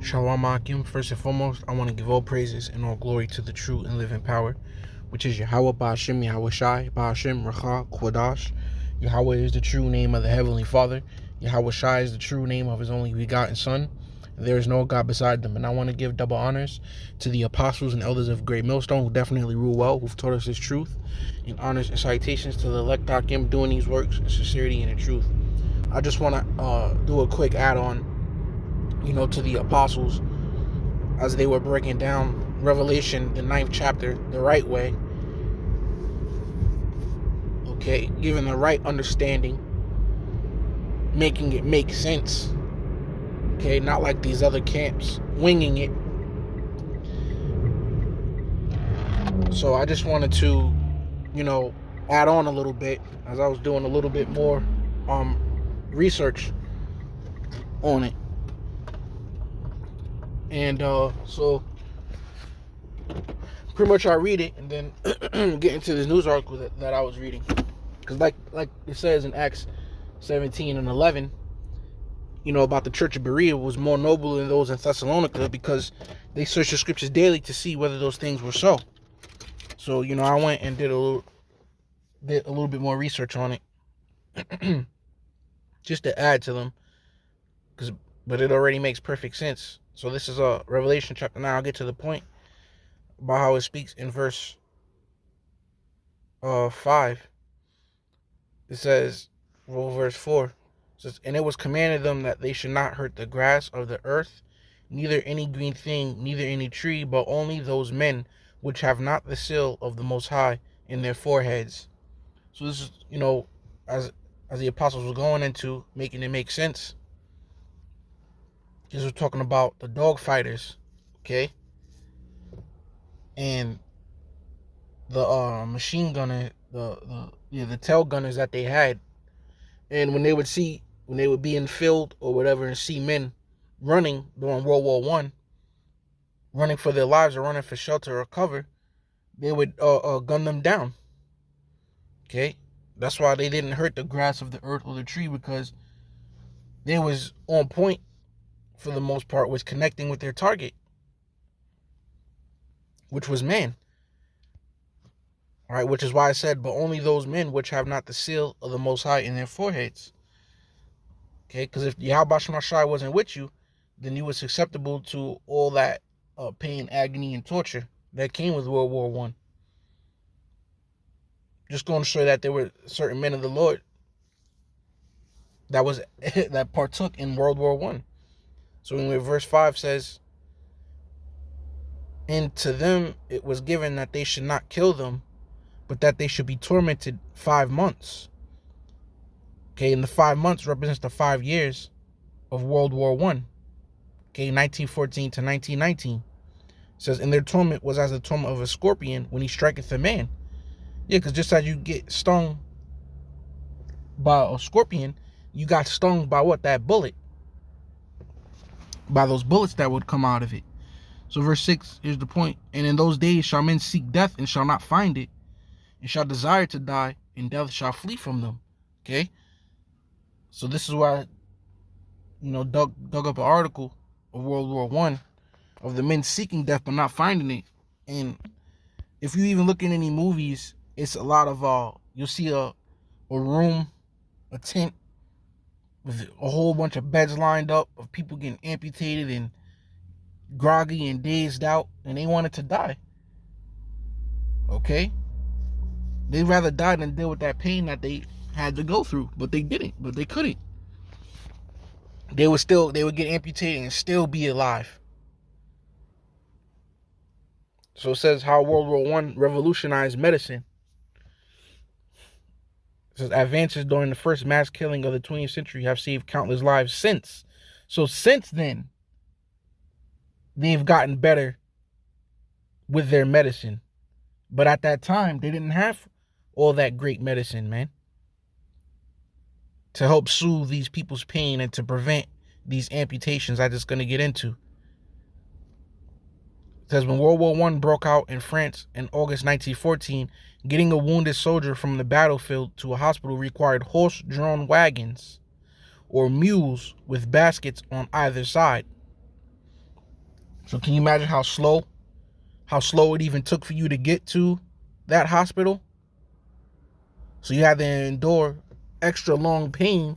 Shalom Akim. First and foremost, I want to give all praises and all glory to the true and living power, which is Yahweh Ba'ashem, Yahweh Shai, Ba'ashem, Racha, Kwadash. Yahweh is the true name of the Heavenly Father. Yahweh Shai is the true name of His only begotten Son. There is no God beside them. And I want to give double honors to the apostles and elders of Great Millstone who definitely rule well, who've taught us this truth, and honors and citations to the elect Akim doing these works in sincerity and in truth. I just want to do a quick add-on, to the apostles as they were breaking down Revelation, the 9th chapter, the right way. Okay, giving the right understanding, making it make sense. Okay, not like these other camps, winging it. So I just wanted to, add on a little bit as I was doing a little bit more research on it. And so pretty much I read it and then get into this news article that I was reading. Because like it says in Acts 17 and 11, about the church of Berea was more noble than those in Thessalonica because they searched the scriptures daily to see whether those things were so. So, I went and did a little bit more research on it just to add to them, but it already makes perfect sense. So this is Revelation chapter 9. I'll get to the point about how it speaks in verse 5. It says, verse 4. It says, and it was commanded them that they should not hurt the grass of the earth, neither any green thing, neither any tree, but only those men which have not the seal of the Most High in their foreheads. So this is, as the apostles were going into, making it make sense. Because we're talking about the dog fighters, okay? And the machine gunner, the tail gunners that they had. And when they would be in field or whatever and see men running during World War I, running for their lives or running for shelter or cover, they would gun them down. Okay? That's why they didn't hurt the grass of the earth or the tree, because they was on point for the most part, was connecting with their target, which was man. All right, which is why I said, but only those men which have not the seal of the Most High in their foreheads. Okay, because if Yahweh Shai wasn't with you, then you were susceptible to all that pain, agony, and torture that came with World War I. Just going to show that there were certain men of the Lord that partook in World War I. So when verse 5 says, and to them it was given that they should not kill them, but that they should be tormented 5 months. Okay, and the 5 months represents the 5 years of World War I. Okay, 1914 to 1919. It says, and their torment was as the torment of a scorpion when he striketh a man. Yeah, because just as you get stung by a scorpion, you got stung by what? That bullet. By those bullets that would come out of it. So verse 6 is the point. And in those days shall men seek death and shall not find it, and shall desire to die, and death shall flee from them. Okay? So this is why I dug up an article of World War I of the men seeking death but not finding it. And if you even look in any movies, it's a lot of you'll see a room, a tent with a whole bunch of beds lined up of people getting amputated and groggy and dazed out, and they wanted to die. Okay? They'd rather die than deal with that pain that they had to go through, but they didn't, but they couldn't. They would get amputated and still be alive. So it says how World War I revolutionized medicine. It says advances during the first mass killing of the 20th century have saved countless lives since. So since then, they've gotten better with their medicine. But at that time, they didn't have all that great medicine, man, to help soothe these people's pain and to prevent these amputations I'm just going to get into. It says when World War I broke out in France in August 1914, getting a wounded soldier from the battlefield to a hospital required horse-drawn wagons or mules with baskets on either side. So can you imagine how slow it even took for you to get to that hospital? So you had to endure extra long pain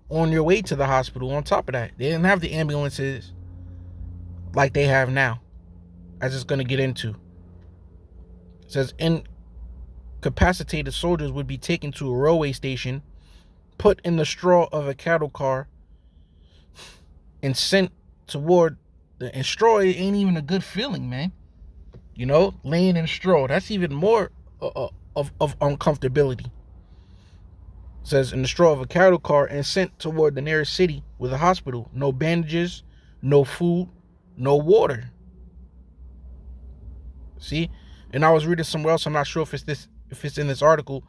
on your way to the hospital. On top of that, they didn't have the ambulances like they have now, as it's going to get into. It says incapacitated soldiers would be taken to a railway station, put in the straw of a cattle car, and sent toward and straw ain't even a good feeling, man. You know, laying in straw, that's even more of uncomfortability. It says in the straw of a cattle car and sent toward the nearest city with a hospital. No bandages, no food, no water. See? And I was reading somewhere else, I'm not sure if it's in this article,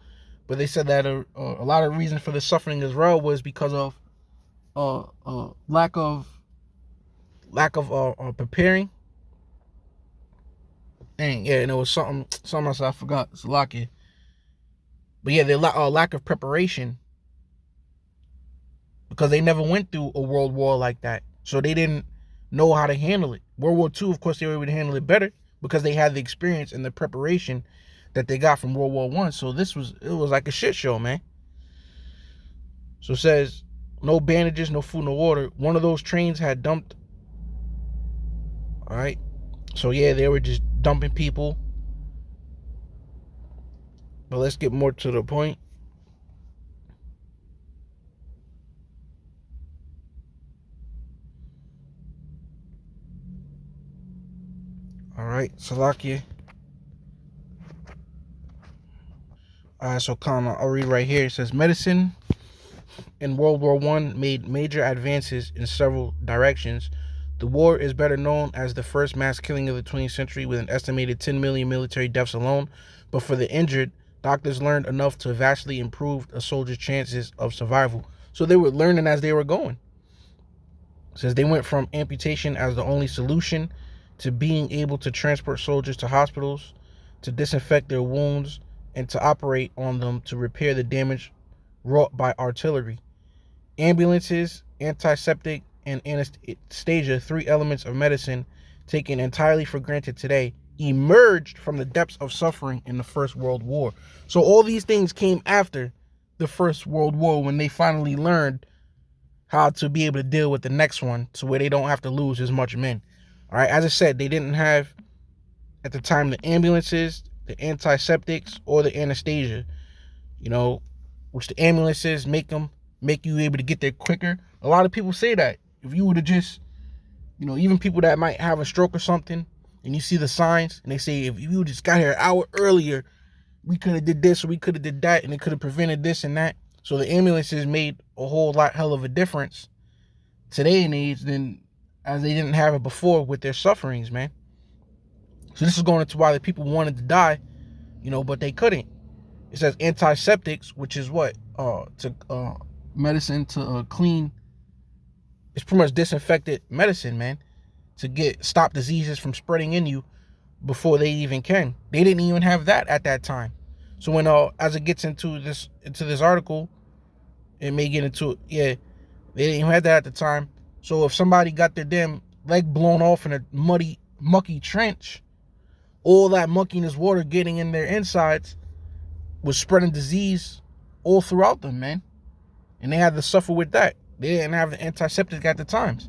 but they said that a lot of reason for the suffering as well was because of lack of preparing. Dang, yeah, and it was something else I forgot. It's lucky. But yeah, the lack of preparation, because they never went through a world war like that, so they didn't know how to handle it. World War II, of course, they were able to handle it better because they had the experience and the preparation that they got from World War I. So it was like a shit show, man. So it says no bandages, no food, no water. One of those trains had dumped. All right. So yeah, they were just dumping people. But let's get more to the point. All right, Salakia. All right, so I'll read right here. It says medicine in World War I made major advances in several directions. The war is better known as the first mass killing of the 20th century, with an estimated 10 million military deaths alone. But for the injured, doctors learned enough to vastly improve a soldier's chances of survival. So they were learning as they were going. It says they went from amputation as the only solution to being able to transport soldiers to hospitals, to disinfect their wounds, and to operate on them to repair the damage wrought by artillery. Ambulances, antiseptic, and anesthesia, 3 elements of medicine taken entirely for granted today, emerged from the depths of suffering in the First World War. So all these things came after the First World War, when they finally learned how to be able to deal with the next one, to where they don't have to lose as much men. All right, as I said, they didn't have at the time the ambulances, the antiseptics, or the anesthesia, you know, which the ambulances make you able to get there quicker. A lot of people say that if you would have just, you know, even people that might have a stroke or something, and you see the signs, and they say, if you just got here an hour earlier, we could have did this, or we could have did that, and it could have prevented this and that. So the ambulances made a whole lot hell of a difference today and age than as they didn't have it before with their sufferings, man. So this is going into why the people wanted to die, you know, but they couldn't. It says antiseptics, which is what? Medicine to clean. It's pretty much disinfected medicine, man, to stop diseases from spreading in you before they even can. They didn't even have that at that time. So when as it gets into this article, it may get into it. Yeah, they didn't even have that at the time. So if somebody got their damn leg blown off in a muddy, mucky trench, all that muckiness water getting in their insides was spreading disease all throughout them, man. And they had to suffer with that. They didn't have the antiseptic at the times.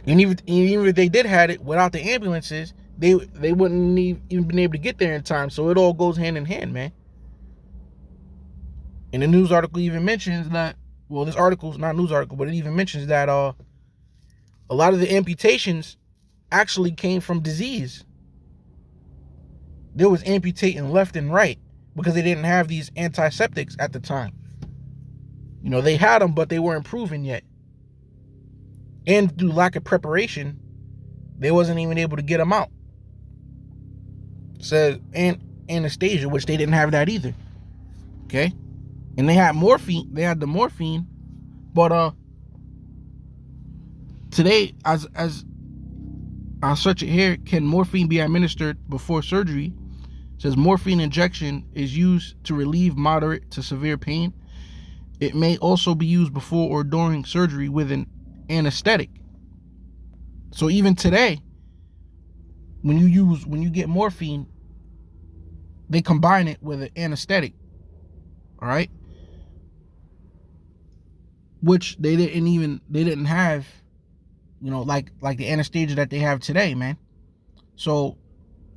And even if they did have it without the ambulances, they wouldn't even been able to get there in time. So it all goes hand in hand, man. And the news article even mentions that, well, this article is not a news article, but it even mentions that a lot of the amputations actually came from disease. There was amputating left and right because they didn't have these antiseptics at the time. You know, they had them, but they weren't proven yet. And through lack of preparation, they wasn't even able to get them out. Says anesthesia, which they didn't have that either. Okay? And they had morphine. They had the morphine. But today, as I'll search it here, can morphine be administered before surgery? It says morphine injection is used to relieve moderate to severe pain. It may also be used before or during surgery with an anesthetic. So even today, when you get morphine, they combine it with an anesthetic. All right, which they didn't have, like the anesthesia that they have today, man. So,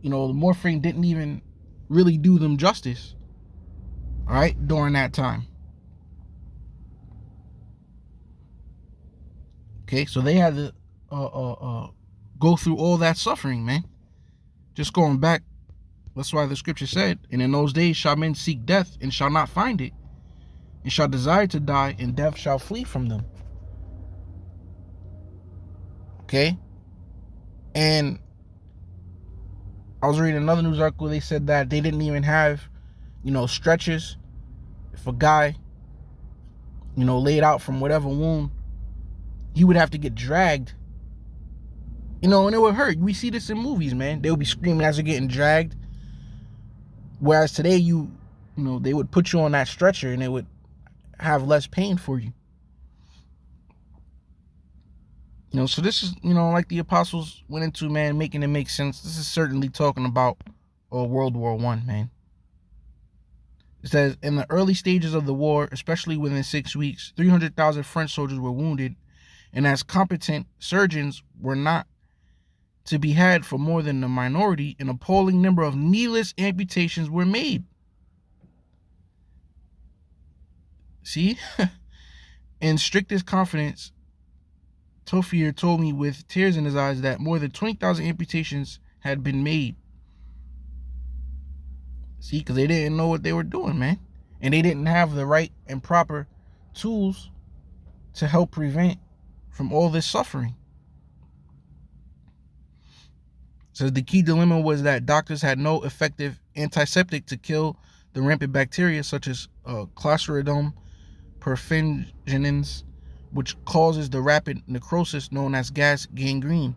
the morphine didn't even really do them justice. All right, during that time. Okay, so they had to go through all that suffering, man. Just going back, that's why the scripture said, "And in those days shall men seek death and shall not find it, and shall desire to die, and death shall flee from them." Okay, and I was reading another news article. They said that they didn't even have, stretchers. If a guy, laid out from whatever wound, he would have to get dragged. And it would hurt. We see this in movies, man. They would be screaming as they're getting dragged. Whereas today, they would put you on that stretcher and it would have less pain for you. So this is, like the apostles went into, man, making it make sense. This is certainly talking about World War I, man. It says, in the early stages of the war, especially within 6 weeks, 300,000 French soldiers were wounded, and as competent surgeons were not to be had for more than a minority, an appalling number of needless amputations were made. See? In strictest confidence, Tofier told me with tears in his eyes that more than 20,000 amputations had been made. See, because they didn't know what they were doing, man. And they didn't have the right and proper tools to help prevent from all this suffering. So the key dilemma was that doctors had no effective antiseptic to kill the rampant bacteria such as Clostridium perfringens, which causes the rapid necrosis known as gas gangrene.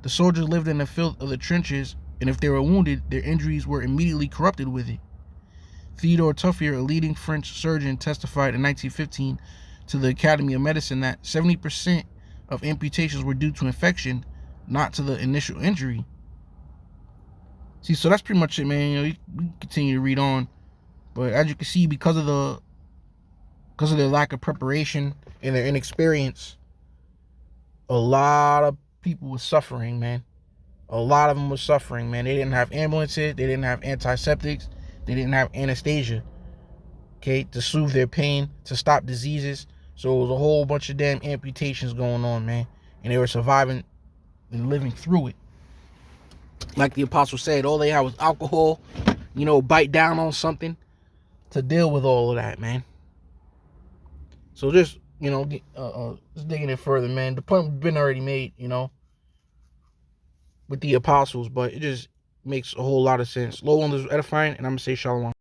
The soldiers lived in the filth of the trenches, and if they were wounded, their injuries were immediately corrupted with it. Theodore Touffier, a leading French surgeon, testified in 1915 to the Academy of Medicine that 70% of amputations were due to infection, not to the initial injury. See, so that's pretty much it, man. You can continue to read on, but as you can see, because of their lack of preparation and their inexperience, a lot of people were suffering, man. A lot of them were suffering, man. They didn't have ambulances. They didn't have antiseptics. They didn't have anesthesia, okay, to soothe their pain, to stop diseases. So it was a whole bunch of damn amputations going on, man. And they were surviving and living through it. Like the apostle said, all they had was alcohol, bite down on something to deal with all of that, man. So just, just digging it further, man. The point has been already made, with the apostles, but it just makes a whole lot of sense. Low one is edifying, and I'm going to say shalom.